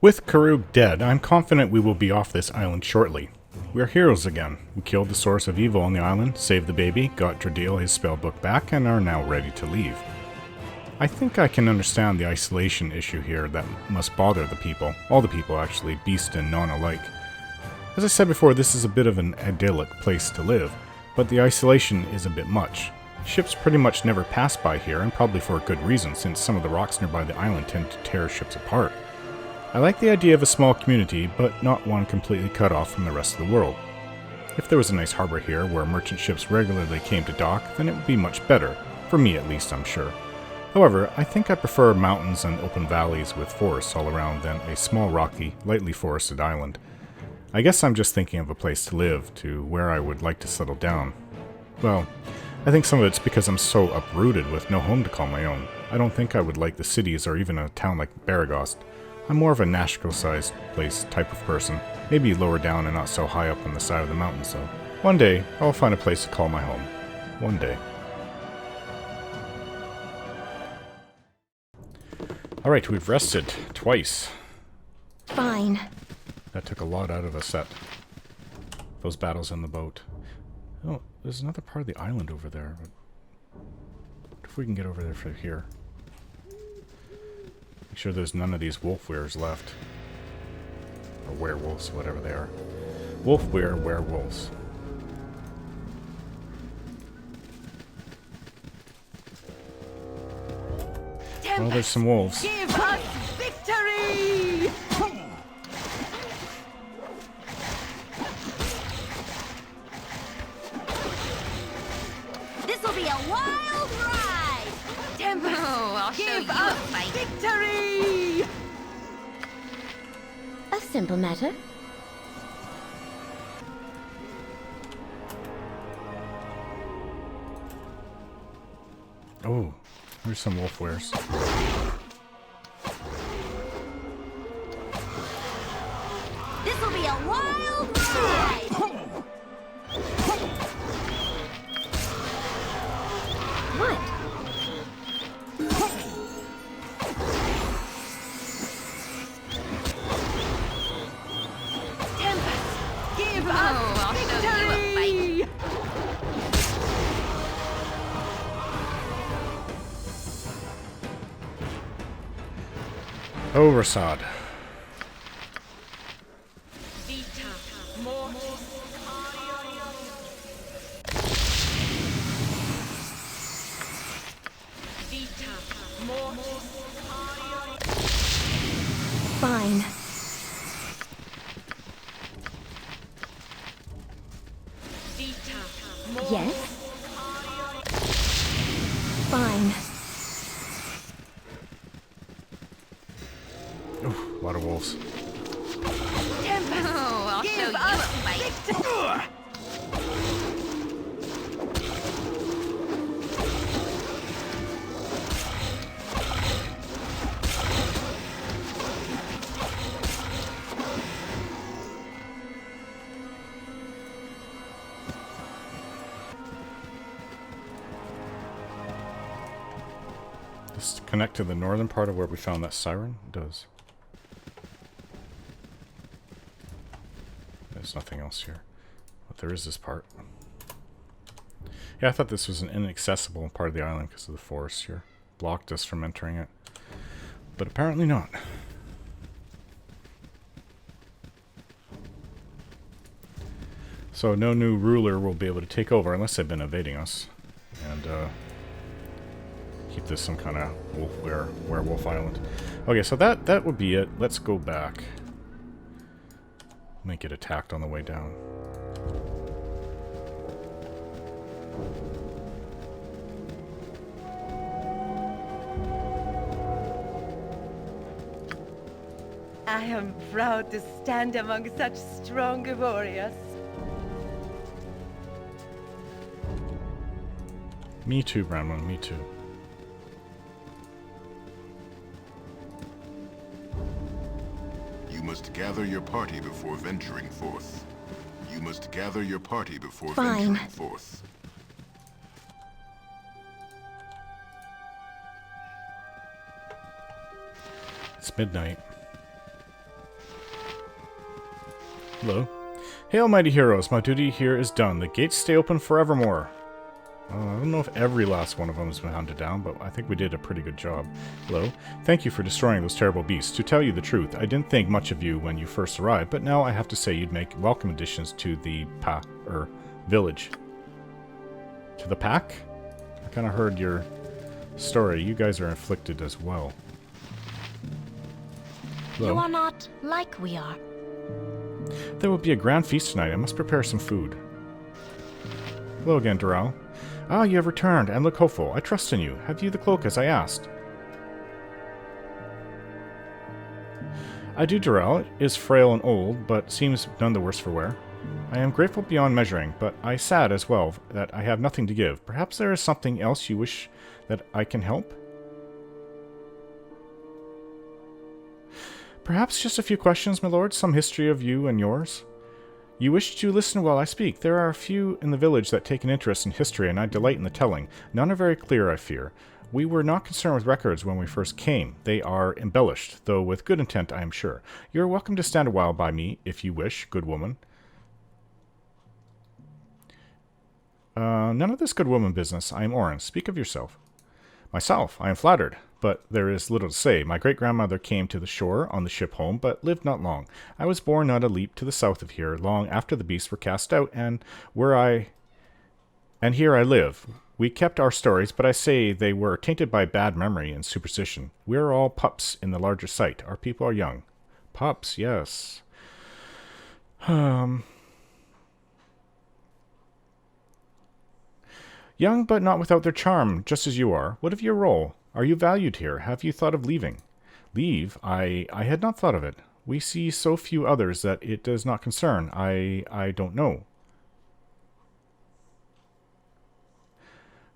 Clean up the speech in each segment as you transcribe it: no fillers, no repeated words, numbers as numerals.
With Karuk dead, I'm confident we will be off this island shortly. We are heroes again. We killed the source of evil on the island, saved the baby, got Dradil his spellbook back, and are now ready to leave. I think I can understand the isolation issue here that must bother the people. All the people, actually, beast and non alike. As I said before, this is a bit of an idyllic place to live, but the isolation is a bit much. Ships pretty much never pass by here, and probably for a good reason, since some of the rocks nearby the island tend to tear ships apart. I like the idea of a small community, but not one completely cut off from the rest of the world. If there was a nice harbor here where merchant ships regularly came to dock, then it would be much better. For me at least, I'm sure. However, I think I prefer mountains and open valleys with forests all around than a small rocky, lightly forested island. I guess I'm just thinking of a place to live, to where I would like to settle down. Well, I think some of it's because I'm so uprooted with no home to call my own. I don't think I would like the cities or even a town like Baragost. I'm more of a Nashkel-sized place type of person, maybe lower down and not so high up on the side of the mountains though. One day, I'll find a place to call my home. One day. Alright, we've rested twice. Fine. That took a lot out of us, that. Those battles in the boat. Oh, there's another part of the island over there. What if we can get over there from here? Make sure there's none of these wolf wears left. Or werewolves, whatever they are. Wolf wear werewolves. Well, there's some wolves. Give us victory! This'll be a wild ride! Tempest, I'll show give you a us fight. victory! A simple matter. Oh, there's some wolf wares. This'll be a wild ride! What? Tempest, give us I'll show you a victory! Oh, Rasad. Fine. Yes? Fine. Oh, a lot of wolves. Tempest, I'll show give you us a fight. victory! Does it connect to the northern part of where we found that siren? It does. There's nothing else here. But there is this part. Yeah, I thought this was an inaccessible part of the island because of the forest here. Blocked us from entering it. But apparently not. So no new ruler will be able to take over unless they've been evading us. And keep this some kind of werewolf island. Okay, so that would be it. Let's go back. Might get attacked on the way down. I am proud to stand among such strong warriors. Me too, Bramwell, me too. You must gather your party before venturing forth. You must gather your party before Fine. venturing forth. It's midnight. Hello. Hail, mighty heroes. My duty here is done. The gates stay open forevermore. I don't know if every last one of them has been hunted down, but I think we did a pretty good job. Hello. Thank you for destroying those terrible beasts. To tell you the truth, I didn't think much of you when you first arrived, but now I have to say you'd make welcome additions to the village. To the pack? I kind of heard your story. You guys are afflicted as well. Hello. You are not like we are. There will be a grand feast tonight. I must prepare some food. Hello again, Doral. Ah, you have returned, and look hopeful. I trust in you. Have you the cloak as I asked? I do, Doral. It is frail and old, but seems none the worse for wear. I am grateful beyond measuring, but I sad as well that I have nothing to give. Perhaps there is something else you wish that I can help? Perhaps just a few questions, my lord. Some history of you and yours. You wish to listen while I speak. There are a few in the village that take an interest in history, and I delight in the telling. None are very clear, I fear. We were not concerned with records when we first came. They are embellished, though with good intent, I am sure. You are welcome to stand a while by me, if you wish, good woman. None of this good woman business. I am Orin. Speak of yourself. Myself. I am flattered. But there is little to say. My great-grandmother came to the shore on the ship home, but lived not long. I was born not a leap to the south of here, long after the beasts were cast out, and here I live. We kept our stories, but I say they were tainted by bad memory and superstition. We are all pups in the larger sight. Our people are young. Pups, yes. Young, but not without their charm, just as you are. What of your role? Are you valued here? Have you thought of leaving? Leave? I had not thought of it. We see so few others that it does not concern. I don't know.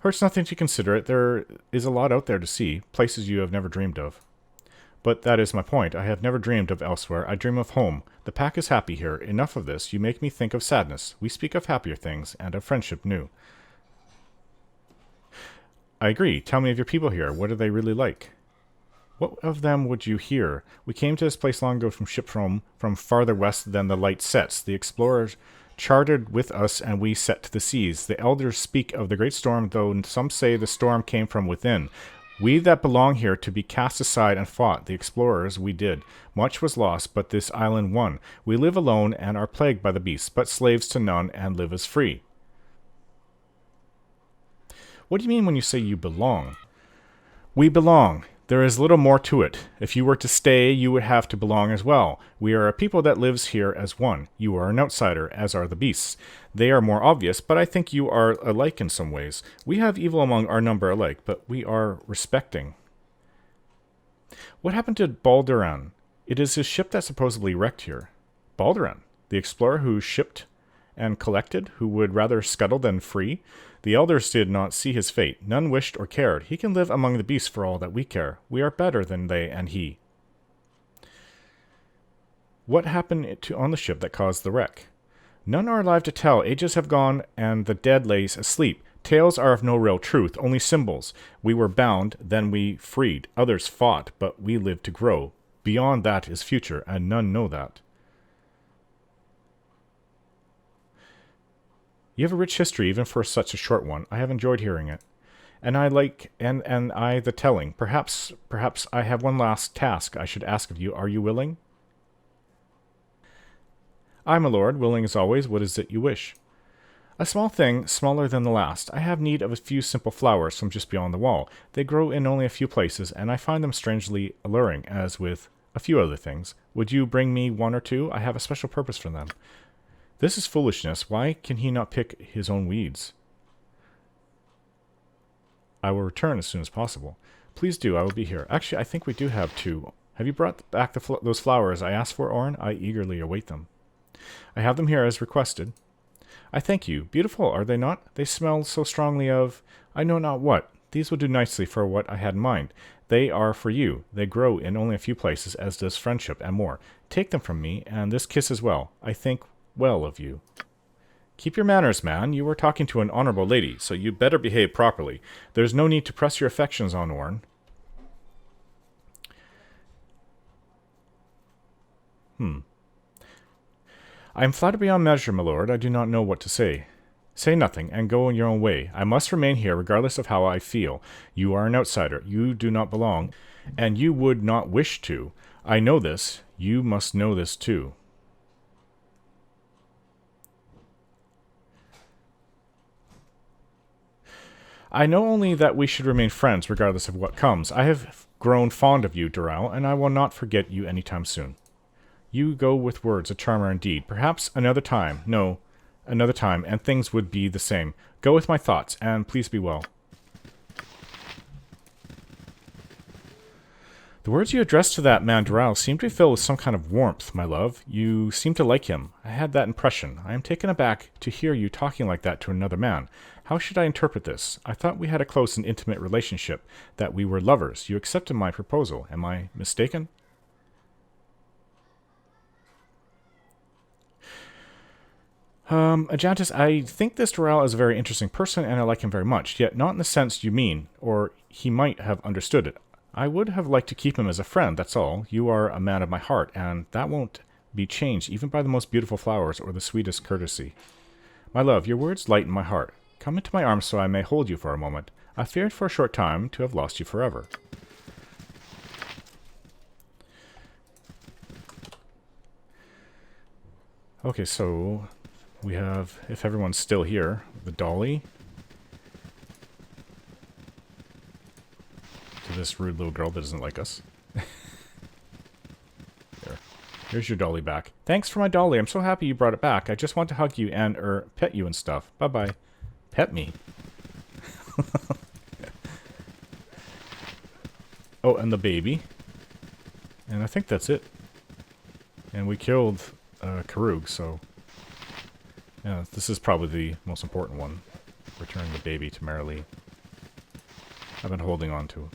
Hurts nothing to consider it. There is a lot out there to see, places you have never dreamed of. But that is my point. I have never dreamed of elsewhere. I dream of home. The pack is happy here. Enough of this. You make me think of sadness. We speak of happier things, and of friendship new. I agree. Tell me of your people here. What are they really like? What of them would you hear? We came to this place long ago from ship from farther west than the light sets. The explorers chartered with us, and we set to the seas. The elders speak of the great storm, though some say the storm came from within. We that belong here to be cast aside and fought. The explorers, we did. Much was lost, but this island won. We live alone and are plagued by the beasts, but slaves to none and live as free. What do you mean when you say you belong? We belong. There is little more to it. If you were to stay, you would have to belong as well. We are a people that lives here as one. You are an outsider, as are the beasts. They are more obvious, but I think you are alike in some ways. We have evil among our number alike, but we are respecting. What happened to Balduran? It is his ship that supposedly wrecked here. Balduran, the explorer who shipped and collected, who would rather scuttle than free? The elders did not see his fate. None wished or cared. He can live among the beasts for all that we care. We are better than they and he. What happened on the ship that caused the wreck? None are alive to tell. Ages have gone, and the dead lays asleep. Tales are of no real truth, only symbols. We were bound, then we freed. Others fought, but we lived to grow. Beyond that is future, and none know that. You have a rich history, even for such a short one. I have enjoyed hearing it. And I like, and I the telling. Perhaps I have one last task I should ask of you. Are you willing? I, my lord, willing as always. What is it you wish? A small thing, smaller than the last. I have need of a few simple flowers from just beyond the wall. They grow in only a few places, and I find them strangely alluring, as with a few other things. Would you bring me one or two? I have a special purpose for them. This is foolishness. Why can he not pick his own weeds? I will return as soon as possible. Please do. I will be here. Actually, I think we do have two. Have you brought back those flowers I asked for, Orin? I eagerly await them. I have them here as requested. I thank you. Beautiful, are they not? They smell so strongly of I know not what. These will do nicely for what I had in mind. They are for you. They grow in only a few places, as does friendship and more. Take them from me, and this kiss as well. I think well of you. Keep your manners, man. You are talking to an honorable lady, so you'd better behave properly. There's no need to press your affections on Orin. I am flattered beyond measure, my lord. I do not know what to say. Say nothing, and go in your own way. I must remain here, regardless of how I feel. You are an outsider. You do not belong, and you would not wish to. I know this. You must know this, too. I know only that we should remain friends, regardless of what comes. I have grown fond of you, Doral, and I will not forget you any time soon. You go with words, a charmer indeed. Perhaps another time. No, another time, and things would be the same. Go with my thoughts, and please be well. The words you addressed to that man Doral seem to be filled with some kind of warmth, my love. You seem to like him. I had that impression. I am taken aback to hear you talking like that to another man. How should I interpret this? I thought we had a close and intimate relationship, that we were lovers. You accepted my proposal. Am I mistaken? Ajantis, I think this Doral is a very interesting person, and I like him very much, yet not in the sense you mean, or he might have understood it. I would have liked to keep him as a friend, that's all. You are a man of my heart, and that won't be changed even by the most beautiful flowers or the sweetest courtesy. My love, your words lighten my heart. Come into my arms so I may hold you for a moment. I feared for a short time to have lost you forever. Okay, so we have, if everyone's still here, the dolly. To this rude little girl that doesn't like us. There. Here's your dolly back. Thanks for my dolly. I'm so happy you brought it back. I just want to hug you and, pet you and stuff. Bye-bye. Pet me. Oh, and the baby. And I think that's it. And we killed Karug, so... yeah, this is probably the most important one. Returning the baby to Marilee. I've been holding on to it.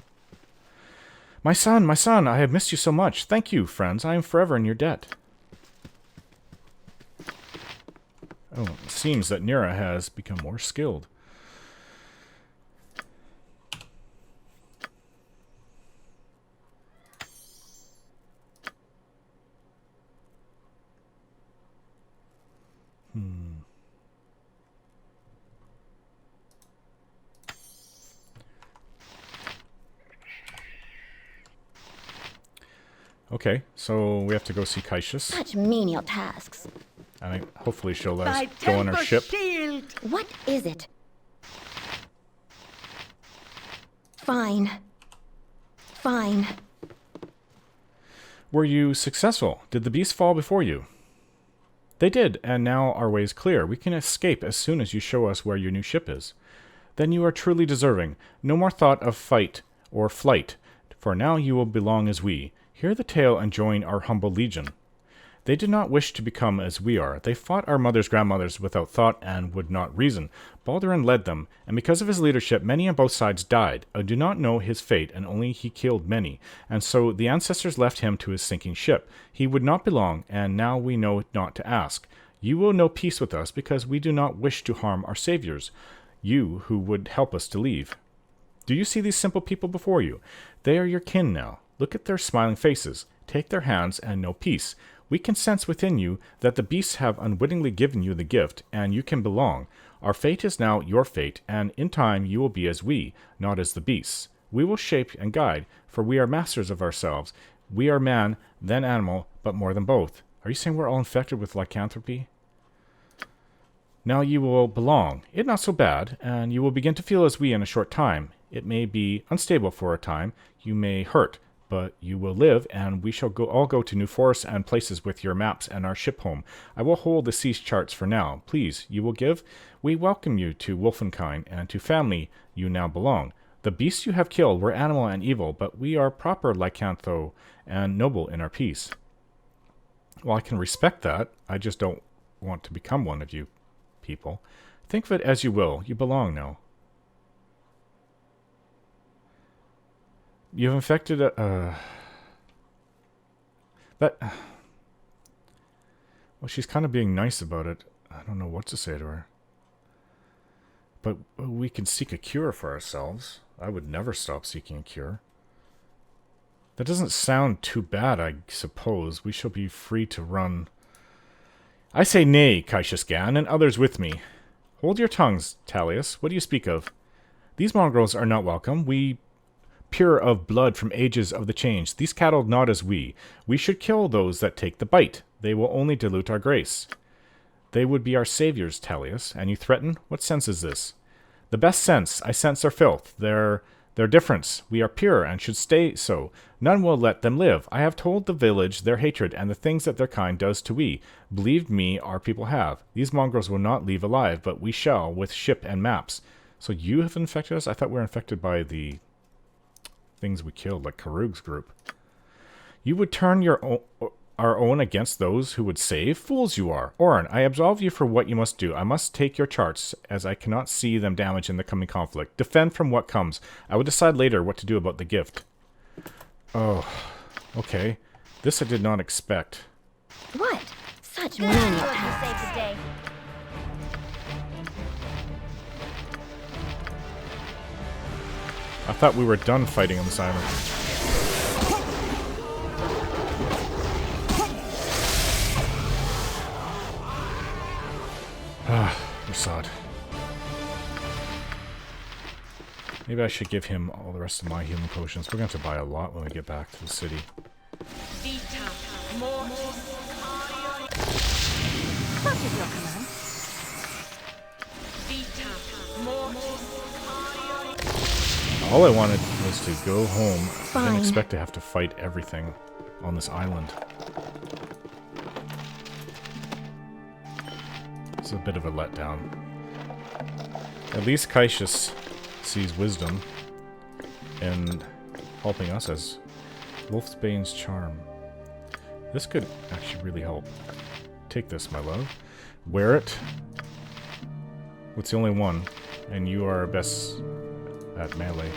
My son, I have missed you so much. Thank you, friends. I am forever in your debt. Oh, it seems that Nira has become more skilled. Okay, so we have to go see Kaishas. Such menial tasks. And hopefully she'll let us go on our ship. Shield. What is it? Fine. Fine. Were you successful? Did the beast fall before you? They did, and now our way is clear. We can escape as soon as you show us where your new ship is. Then you are truly deserving. No more thought of fight or flight, for now you will belong as we. Hear the tale and join our humble legion. They did not wish to become as we are. They fought our mothers' grandmothers without thought and would not reason. Baldurin led them, and because of his leadership, many on both sides died. I do not know his fate, and only he killed many. And so the ancestors left him to his sinking ship. He would not belong, and now we know not to ask. You will know peace with us, because we do not wish to harm our saviors, you who would help us to leave. Do you see these simple people before you? They are your kin now. Look at their smiling faces. Take their hands and know peace. We can sense within you that the beasts have unwittingly given you the gift, and you can belong. Our fate is now your fate, and in time you will be as we, not as the beasts. We will shape and guide, for we are masters of ourselves. We are man, then animal, but more than both. Are you saying we're all infected with lycanthropy? Now you will belong. It not so bad, and you will begin to feel as we in a short time. It may be unstable for a time. You may hurt. But you will live, and we shall all go to new forests and places with your maps and our ship home. I will hold the sea charts for now. Please, you will give? We welcome you to Wolfenkind, and to family you now belong. The beasts you have killed were animal and evil, but we are proper lycantho and noble in our peace. Well, I can respect that. I just don't want to become one of you people. Think of it as you will. You belong now. You've infected a... Well, she's kind of being nice about it. I don't know what to say to her. But we can seek a cure for ourselves. I would never stop seeking a cure. That doesn't sound too bad, I suppose. We shall be free to run I say nay, Kaishas Gan, and others with me. Hold your tongues, Talius. What do you speak of? These mongrels are not welcome. We pure of blood from ages of the change. These cattle not as we. We should kill those that take the bite. They will only dilute our grace. They would be our saviors, Talius, and you threaten? What sense is this? The best sense, I sense their filth, their difference. We are pure and should stay so. None will let them live. I have told the village their hatred and the things that their kind does to we. Believe me, our people have. These mongrels will not leave alive, but we shall, with ship and maps. So you have infected us? I thought we were infected by the things we killed, like Karug's group. You would turn our own against those who would save? Fools you are. Orin, I absolve you for what you must do. I must take your charts, as I cannot see them damaged in the coming conflict. Defend from what comes. I will decide later what to do about the gift. Oh, okay. This I did not expect. What? Such menial tasks. Save the day. I thought we were done fighting on this island. Rasad. Maybe I should give him all the rest of my healing potions. We're going to have to buy a lot when we get back to the city. What is your command? All I wanted was to go home. I Fine. didn't expect to have to fight everything on this island. It's a bit of a letdown. At least Kaishas sees wisdom in helping us as Wolfsbane's charm. This could actually really help. Take this, my love. Wear it. It's the only one, and you are best at melee.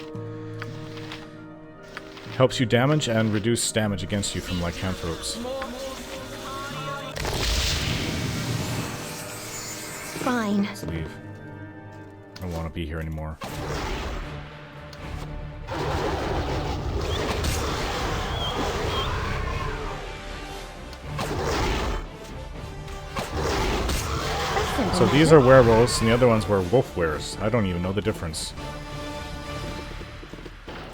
Helps you damage and reduce damage against you from lycanthropes. Fine. Let's leave. I don't want to be here anymore. So these are werewolves, and the other ones were wolf wares. I don't even know the difference.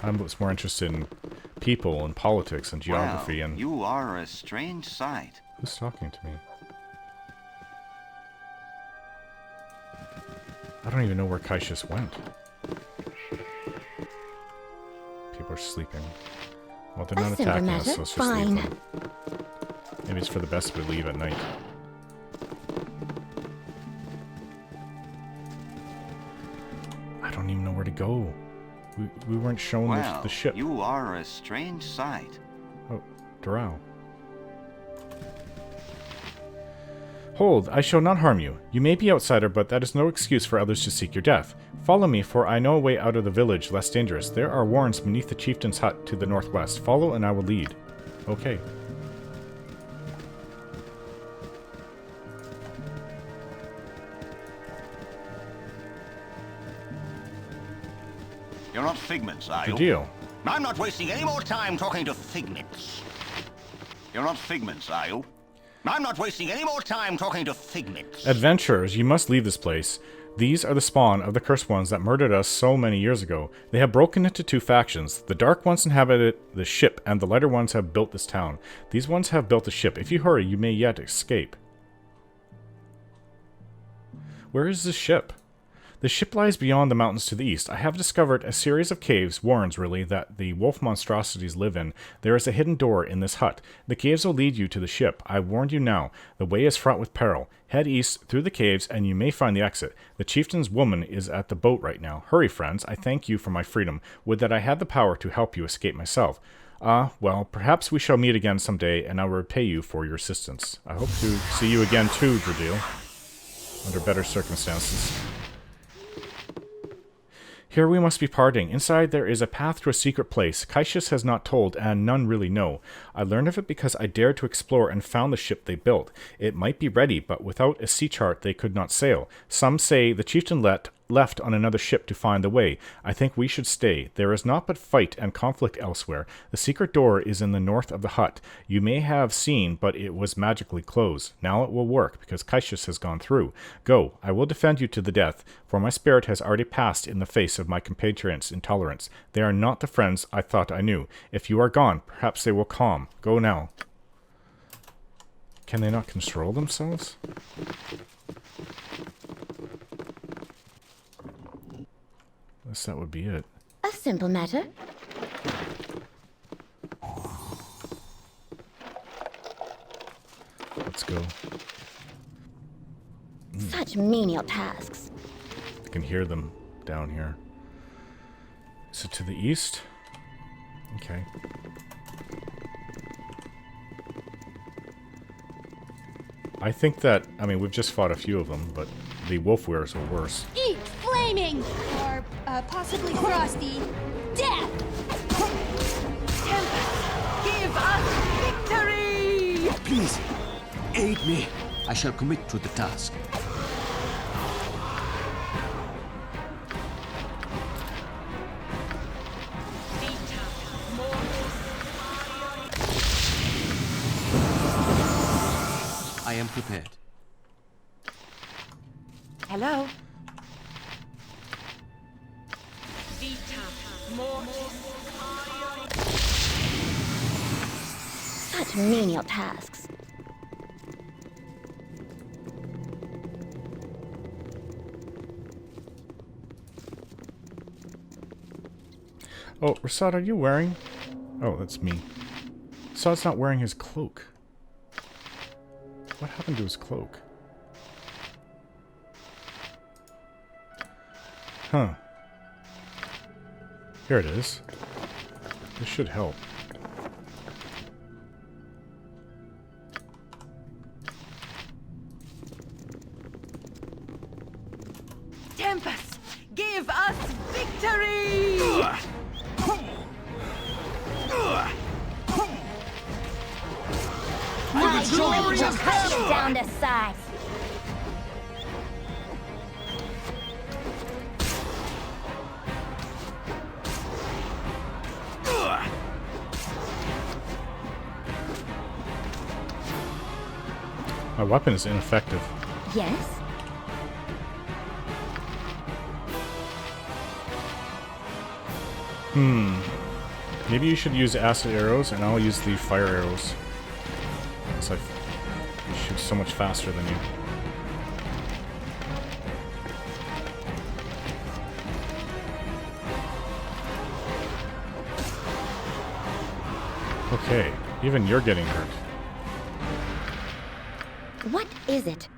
I was more interested in people and politics and geography. Well, and you are a strange sight. who's talking to me? I don't even know where Kaishas went. People are sleeping. Well, they're not A simple attacking us, matter. so let's just leave Fine. them. Maybe it's for the best we leave at night. I don't even know where to go. We weren't shown Well, the ship. you are a strange sight. Oh, Drow. Hold, I shall not harm you. You may be outsider, but that is no excuse for others to seek your death. Follow me, for I know a way out of the village less dangerous. There are warrens beneath the chieftain's hut to the northwest. Follow, and I will lead. Okay. You're not figments, are Good you? deal. I'm not wasting any more time talking to figments. You're not figments, are you? I'm not wasting any more time talking to figments. Adventurers, you must leave this place. These are the spawn of the cursed ones that murdered us so many years ago. They have broken into two factions. The dark ones inhabited the ship, and the lighter ones have built this town. These ones have built a ship. If you hurry, you may yet escape. Where is this ship? The ship lies beyond the mountains to the east. I have discovered a series of caves, warrens really, that the wolf monstrosities live in. There is a hidden door in this hut. The caves will lead you to the ship. I warned you now. The way is fraught with peril. Head east through the caves, and you may find the exit. The chieftain's woman is at the boat right now. Hurry, friends. I thank you for my freedom. Would that I had the power to help you escape myself. Well, perhaps we shall meet again someday, and I will repay you for your assistance. I hope to see you again too, Dradil. Under better circumstances. Here we must be parting. Inside there is a path to a secret place. Kaishas has not told, and none really know. I learned of it because I dared to explore and found the ship they built. It might be ready, but without a sea chart they could not sail. Some say the chieftain let left on another ship to find the way. I think we should stay. There is naught but fight and conflict elsewhere. The secret door is in the north of the hut. You may have seen, but it was magically closed. Now it will work, because Kaishas has gone through. Go. I will defend you to the death, for my spirit has already passed in the face of my compatriots' intolerance. They are not the friends I thought I knew. If you are gone, perhaps they will calm. Go now. Can they not control themselves? I guess that would be it. A simple matter. Let's go. Such menial tasks. I can hear them down here. Is it to the east? Okay. I think that, I mean, we've just fought a few of them, but the wolf wares are worse. Eat flaming! Or possibly frosty. Death! Give us victory! Please, aid me. I shall commit to the task. I am prepared. Hello? Such menial tasks. Oh, Rasad, are you wearing... Oh, that's me. Rasad's not wearing his cloak. What happened to his cloak? Huh. Here it is. This should help. Tempest, give us victory! My glory just cut it down to size. My weapon is ineffective. Yes? Maybe you should use acid arrows, and I'll use the fire arrows. It's like you shoot so much faster than you. Okay, even you're getting hurt. What is it?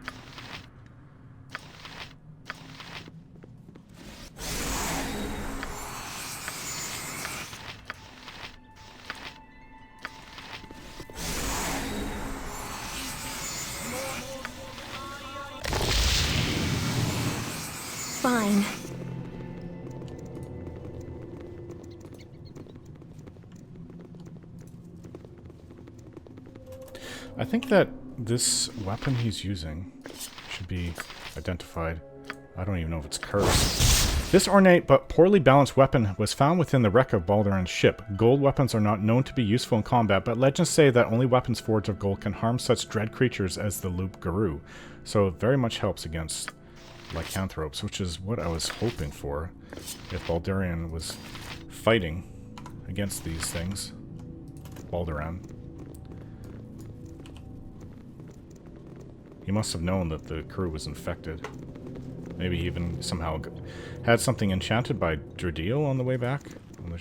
Fine. I think that this weapon he's using should be identified. I don't even know if it's cursed. This ornate but poorly balanced weapon was found within the wreck of Balduran's ship. Gold weapons are not known to be useful in combat, but legends say that only weapons forged of gold can harm such dread creatures as the Loop Garou. So it very much helps against lycanthropes, which is what I was hoping for if Balduran was fighting against these things. Balduran. He must have known that the crew was infected. Maybe he even somehow had something enchanted by Dradil on the way back on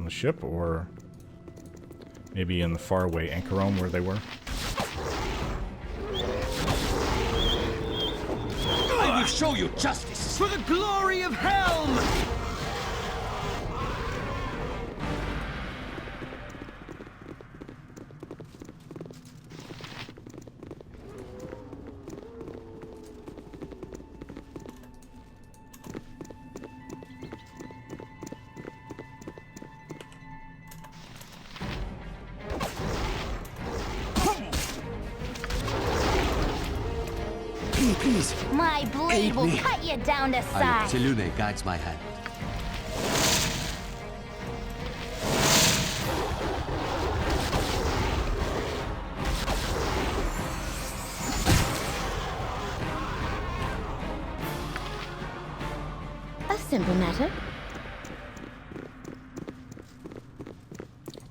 the ship, or maybe in the faraway Anchorome where they were. I will show you justice. For the glory of Helm! please. My blade Aid will me. cut you down to I size. Selune guides my hand. A simple matter.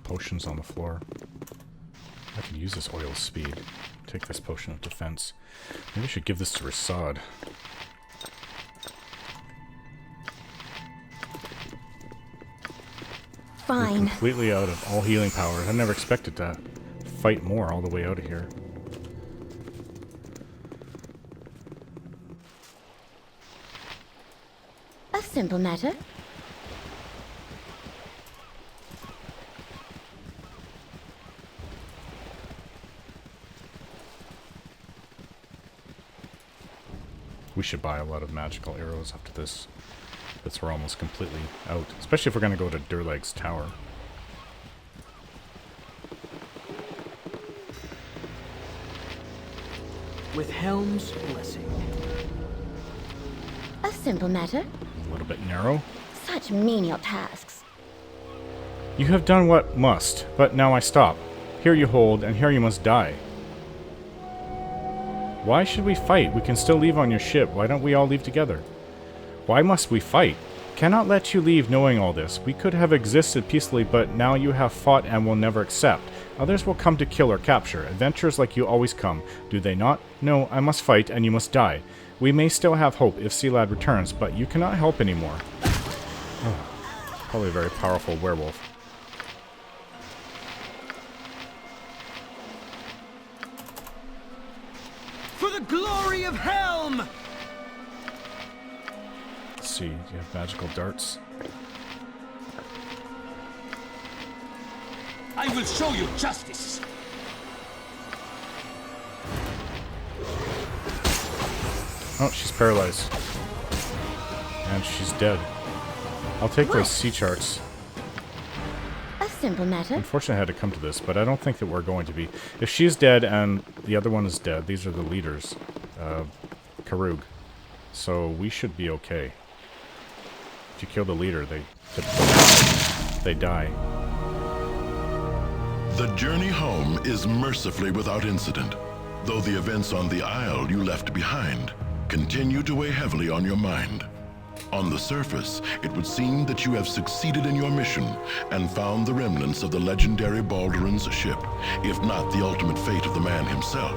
Potions on the floor. I can use this oil speed. Take this potion of defense. Maybe I should give this to Rasad. We're Fine. completely out of all healing powers. I never expected to fight more all the way out of here. A simple matter. We should buy a lot of magical arrows after this. But we're almost completely out. Especially if we're going to go to Durlag's tower. With Helm's blessing. A simple matter. A little bit narrow. Such menial tasks. You have done what must, but now I stop. Here you hold, and here you must die. Why should we fight? We can still leave on your ship. Why don't we all leave together? Why must we fight? Cannot let you leave knowing all this. We could have existed peacefully, but now you have fought and will never accept. Others will come to kill or capture. Adventurers like you always come, do they not? No, I must fight, and you must die. We may still have hope if Sealad returns, but you cannot help anymore. Oh, probably a very powerful werewolf. For the glory of Helm! Let's see, do you have magical darts? I will show you justice. Oh, she's paralyzed. And she's dead. I'll take those sea charts. A simple matter. Unfortunately, I had to come to this, but I don't think that we're going to be. If she's dead and the other one is dead, these are the leaders. Karug. So we should be okay. If you kill the leader, they die. The journey home is mercifully without incident, though the events on the Isle you left behind continue to weigh heavily on your mind. On the surface, it would seem that you have succeeded in your mission and found the remnants of the legendary Balduran's ship, if not the ultimate fate of the man himself.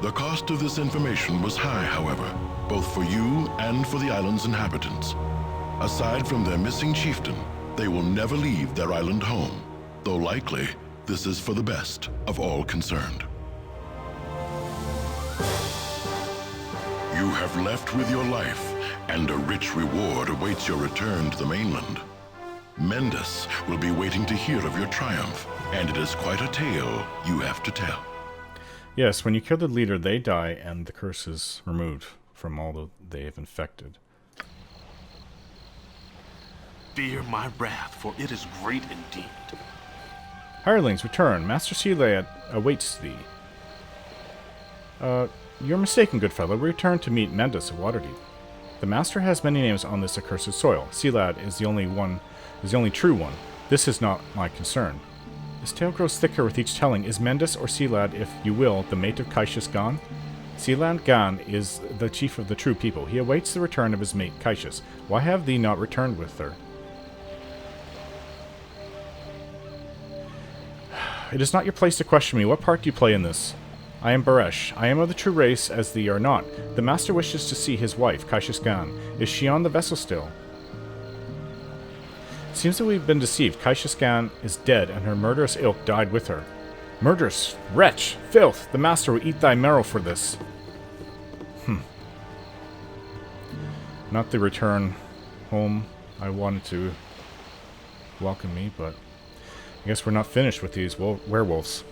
The cost of this information was high, however, both for you and for the island's inhabitants. Aside from their missing chieftain, they will never leave their island home, though likely this is for the best of all concerned. You have left with your life, and a rich reward awaits your return to the mainland. Mendes will be waiting to hear of your triumph, and it is quite a tale you have to tell. Yes, when you kill the leader, they die, and the curse is removed from all that they have infected. Fear my wrath, for it is great indeed. Hirelings, return. Master Sealad awaits thee. You're mistaken, good fellow. Return to meet Mendes of Waterdeep. The Master has many names on this accursed soil. Sealad is the only true one. This is not my concern. His tale grows thicker with each telling. Is Mendes, or Sealad, if you will, the mate of Kaishas Gan? Sealad Gan is the chief of the true people. He awaits the return of his mate, Kaishas. Why have thee not returned with her? It is not your place to question me. What part do you play in this? I am Baresh. I am of the true race, as thee are not. The Master wishes to see his wife, Kaishas Gan. Is she on the vessel still? Seems that we've been deceived. Kaishas Gan is dead, and her murderous ilk died with her. Murderous wretch! Filth! The Master will eat thy marrow for this. Not the return home I wanted to welcome me, but I guess we're not finished with these werewolves.